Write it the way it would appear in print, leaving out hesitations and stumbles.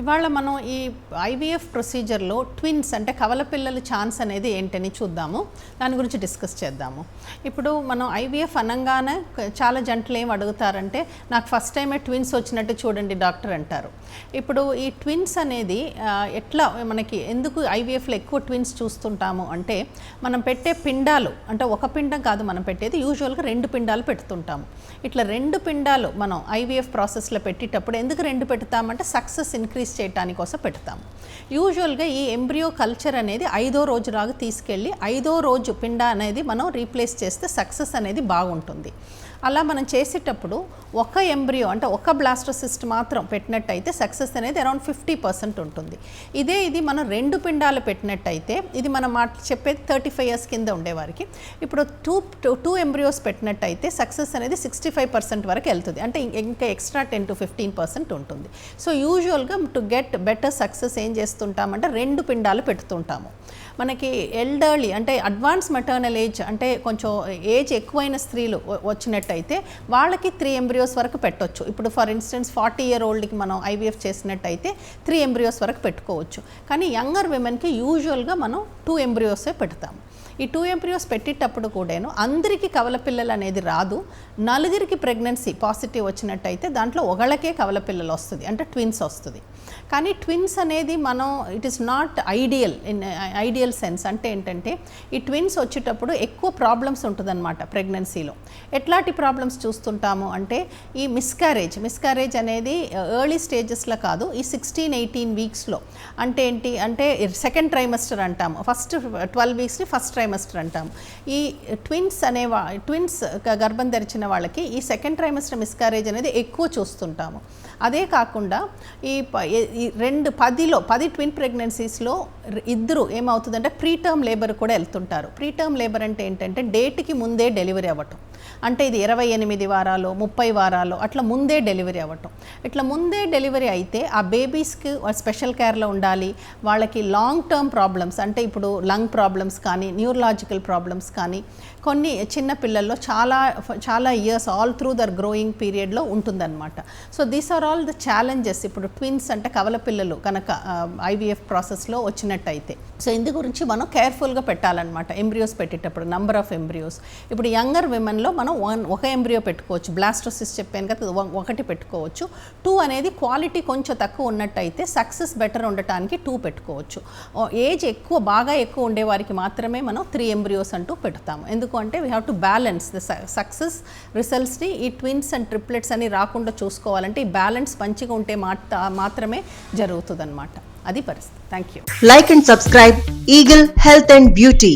ఇవాళ మనం ఈ ఐవీఎఫ్ ప్రొసీజర్లో ట్విన్స్ అంటే కవల పిల్లల ఛాన్స్ అనేది ఏంటని చూద్దాము, దాని గురించి డిస్కస్ చేద్దాము. ఇప్పుడు మనం ఐవీఎఫ్ అనగానే చాలా జంటలు ఏం అడుగుతారంటే, నాకు ఫస్ట్ టైమే ట్విన్స్ వచ్చినట్టు చూడండి డాక్టర్ అంటారు. ఇప్పుడు ఈ ట్విన్స్ అనేది ఎట్లా మనకి ఎందుకు ఐవీఎఫ్లో ఎక్కువ ట్విన్స్ చూస్తుంటాము అంటే, మనం పెట్టే పిండాలు అంటే ఒక పిండం కాదు మనం పెట్టేది, యూజువల్గా 2 పిండాలు పెడుతుంటాము. ఇట్లా 2 పిండాలు మనం ఐవీఎఫ్ ప్రాసెస్లో పెట్టేటప్పుడు ఎందుకు 2 పెడతామంటే సక్సెస్ ఇంక్రీజ్ చేయడానికి కోసం పెడతాము. యూజువల్గా ఈ ఎంబ్రియో కల్చర్ అనేది 5వ రోజు రాగా తీసుకెళ్ళి 5వ రోజు పిండ అనేది మనం రీప్లేస్ చేస్తే సక్సెస్ అనేది బాగుంటుంది. అలా మనం చేసేటప్పుడు ఒక ఎంబ్రియో అంటే ఒక బ్లాస్టోసిస్ట్ మాత్రం పెట్టినట్టయితే సక్సెస్ అనేది అరౌండ్ 50% ఉంటుంది. ఇది మనం 2 పిండాలు పెట్టినట్టయితే, ఇది మనం చెప్పేది 35 years కింద ఉండేవారికి, ఇప్పుడు 2 ఎంబ్రియోస్ పెట్టినట్టయితే సక్సెస్ అనేది 65% వరకు వెళ్తుంది. అంటే ఇంకా ఎక్స్ట్రా 10 to 15% ఉంటుంది. సో యూజువల్గా టు గెట్ బెటర్ సక్సెస్ ఏం చేస్తుంటామంటే 2 పిండాలు పెడుతుంటాము. మనకి ఎల్డర్లీ అంటే అడ్వాన్స్ మెటర్నల్ ఏజ్ అంటే కొంచెం ఏజ్ ఎక్కువైన స్త్రీలు వచ్చినట్టయితే వాళ్ళకి 3 ఎంబ్రియోస్ వరకు పెట్టవచ్చు. ఇప్పుడు ఫర్ ఇన్స్టెన్స్ 40-year-oldకి మనం ఐవీఎఫ్ చేసినట్టయితే 3 ఎంబ్రియోస్ వరకు పెట్టుకోవచ్చు. కానీ యంగర్ విమెన్కి యూజువల్గా మనం 2 ఎంబ్రియోసే పెడతాము. ఈ 2 ఎంబ్రియోస్ పెట్టేటప్పుడు కూడాను అందరికీ కవల పిల్లలు అనేది రాదు. 4కి ప్రెగ్నెన్సీ పాజిటివ్ వచ్చినట్టయితే దాంట్లో ఒకళ్ళకే కవల పిల్లలు వస్తుంది, అంటే ట్విన్స్ వస్తుంది. కానీ ట్విన్స్ అనేది మనం it is not ideal in ideal sense. అంటే ఏంటంటే ఈ ట్విన్స్ వచ్చేటప్పుడు ఎక్కువ ప్రాబ్లమ్స్ ఉంటుందన్నమాట ప్రెగ్నెన్సీలో. ఎట్లాంటి ప్రాబ్లమ్స్ చూస్తుంటాము అంటే ఈ మిస్క్యారేజ్ అనేది ఎర్లీ స్టేజెస్లో కాదు, ఈ 16-18 వీక్స్లో. అంటే ఏంటి అంటే సెకండ్ ట్రైమస్టర్ అంటాము, ఫస్ట్ 12 వీక్స్ని ఫస్ట్ ట్రైమస్టర్ అంటాము. ఈ ట్విన్స్ గర్భం ధరించిన వాళ్ళకి ఈ సెకండ్ ట్రైమస్టర్ మిస్క్యారేజ్ అనేది ఎక్కువ చూస్తుంటాము. అదే కాకుండా ఈ 10 ట్విన్ ప్రెగ్నెన్సీస్లో ఇద్దరు ఏమవుతుందంటే ప్రీటర్మ్ లేబర్ కూడా వెళ్తుంటారు. ప్రీటర్మ్ లేబర్ అంటే ఏంటంటే డేట్కి ముందే డెలివరీ అవ్వటం. అంటే ఇది 28 వారాలు 30 వారాలు అట్లా ముందే డెలివరీ అవ్వటం. ఇట్లా ముందే డెలివరీ అయితే ఆ బేబీస్కి స్పెషల్ కేర్లో ఉండాలి. వాళ్ళకి లాంగ్ టర్మ్ ప్రాబ్లమ్స్ అంటే ఇప్పుడు లంగ్ ప్రాబ్లమ్స్ కానీ న్యూరలాజికల్ ప్రాబ్లమ్స్ కానీ కొన్ని చిన్న పిల్లల్లో చాలా years all through their growing పీరియడ్లో ఉంటుందన్నమాట. So these are all the challenges ఇప్పుడు ట్విన్స్ అంటే కవల పిల్లలు కనుక ఐవీఎఫ్ ప్రాసెస్లో వచ్చినట్టయితే. సో ఇందు గురించి మనం కేర్ఫుల్గా పెట్టాలన్నమాట ఎంబ్రియోస్ పెట్టేటప్పుడు. నంబర్ ఆఫ్ ఎంబ్రియోస్ ఇప్పుడు యంగర్ విమెన్లో మనం ఒక ఎంబ్రియో పెట్టుకోవచ్చు. బ్లాస్టోసిస్ చెప్పాను కదా, 1 పెట్టుకోవచ్చు. 2 అనేది క్వాలిటీ కొంచెం తక్కువ ఉన్నట్టయితే సక్సెస్ బెటర్ ఉండటానికి 2 పెట్టుకోవచ్చు. ఏజ్ బాగా ఎక్కువ ఉండేవారికి మాత్రమే మనం 3 ఎంబ్రియోస్ అంటూ పెడతాము. ఎందుకు అంటే we have to balance the success రిజల్ట్స్ని. ఈ ట్విన్స్ అండ్ ట్రిప్లెట్స్ అని రాకుండా చూసుకోవాలంటే ఈ బ్యాలెన్స్ మంచిగా ఉంటే మాత్రమే జరుగుతుంది అనమాట. అది పరిస్థితి. Thank you. Like and subscribe Eagle Health and Beauty.